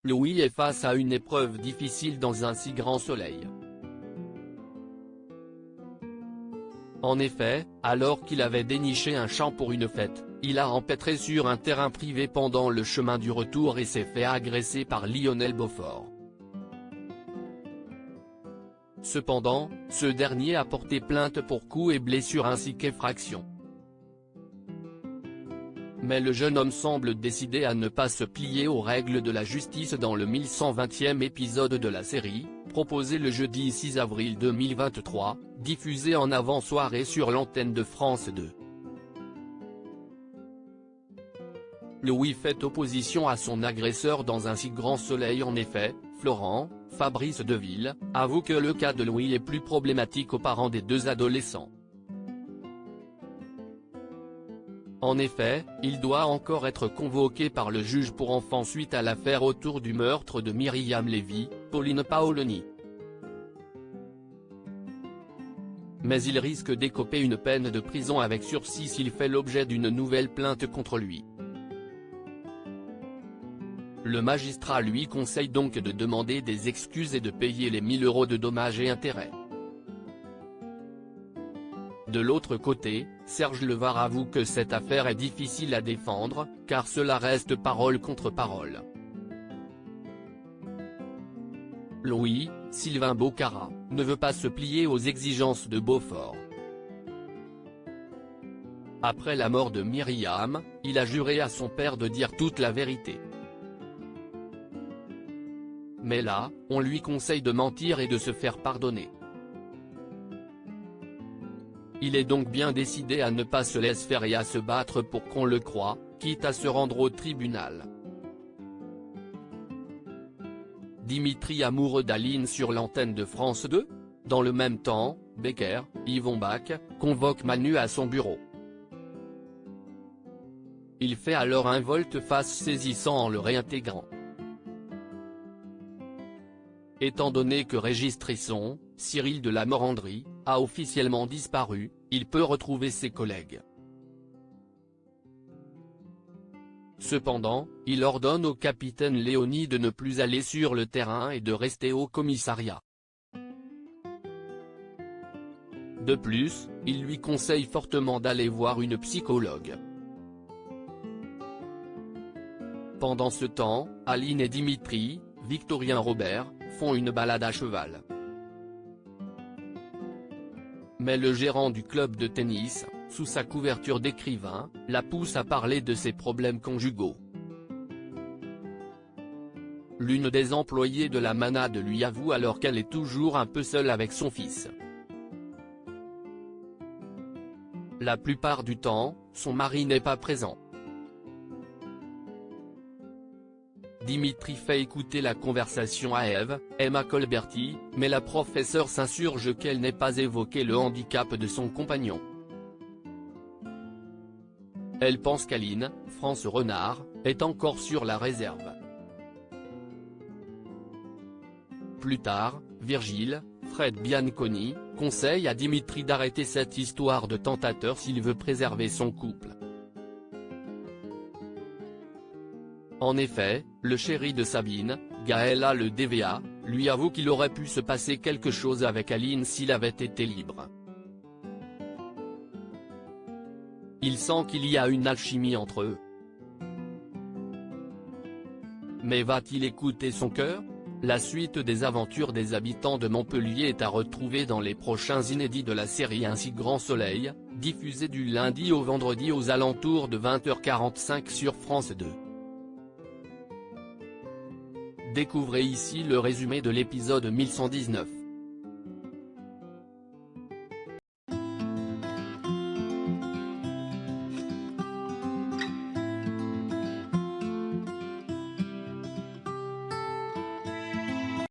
Louis est face à une épreuve difficile dans un si grand soleil. En effet, alors qu'il avait déniché un champ pour une fête, il a empêtré sur un terrain privé pendant le chemin du retour et s'est fait agresser par Lionel Beaufort. Cependant, ce dernier a porté plainte pour coups et blessures ainsi qu'effraction. Mais le jeune homme semble décidé à ne pas se plier aux règles de la justice dans le 1120e épisode de la série, proposé le jeudi 6 avril 2023, diffusé en avant-soirée sur l'antenne de France 2. Louis fait opposition à son agresseur dans un si grand soleil. En effet, Florent, Fabrice Deville, avoue que le cas de Louis est plus problématique aux parents des deux adolescents. En effet, il doit encore être convoqué par le juge pour enfants suite à l'affaire autour du meurtre de Myriam Lévy, Pauline Paoloni. Mais il risque d'écoper une peine de prison avec sursis s'il fait l'objet d'une nouvelle plainte contre lui. Le magistrat lui conseille donc de demander des excuses et de payer les 1 000 € de dommages et intérêts. De l'autre côté, Serge Levard avoue que cette affaire est difficile à défendre, car cela reste parole contre parole. Louis, Sylvain Bocara, ne veut pas se plier aux exigences de Beaufort. Après la mort de Myriam, il a juré à son père de dire toute la vérité. Mais là, on lui conseille de mentir et de se faire pardonner. Il est donc bien décidé à ne pas se laisser faire et à se battre pour qu'on le croie, quitte à se rendre au tribunal. Dimitri amoureux d'Aline sur l'antenne de France 2 ? Dans le même temps, Becker, Yvon Bach, convoque Manu à son bureau. Il fait alors un volte-face saisissant en le réintégrant. Étant donné que Régis Trisson, Cyril de la Morandrie, a officiellement disparu, il peut retrouver ses collègues. Cependant, il ordonne au capitaine Léonie de ne plus aller sur le terrain et de rester au commissariat. De plus, il lui conseille fortement d'aller voir une psychologue. Pendant ce temps, Aline et Dimitri, Victorien Robert, font une balade à cheval. Mais le gérant du club de tennis, sous sa couverture d'écrivain, la pousse à parler de ses problèmes conjugaux. L'une des employées de la manade lui avoue alors qu'elle est toujours un peu seule avec son fils. La plupart du temps, son mari n'est pas présent. Dimitri fait écouter la conversation à Ève, Emma Colberti, mais la professeure s'insurge qu'elle n'ait pas évoqué le handicap de son compagnon. Elle pense qu'Aline, France Renard, est encore sur la réserve. Plus tard, Virgile, Fred Bianconi, conseille à Dimitri d'arrêter cette histoire de tentateur s'il veut préserver son couple. En effet, le chéri de Sabine, Gaël le DVA, lui avoue qu'il aurait pu se passer quelque chose avec Aline s'il avait été libre. Il sent qu'il y a une alchimie entre eux. Mais va-t-il écouter son cœur ? La suite des aventures des habitants de Montpellier est à retrouver dans les prochains inédits de la série Un si grand soleil, diffusé du lundi au vendredi aux alentours de 20h45 sur France 2. Découvrez ici le résumé de l'épisode 1119.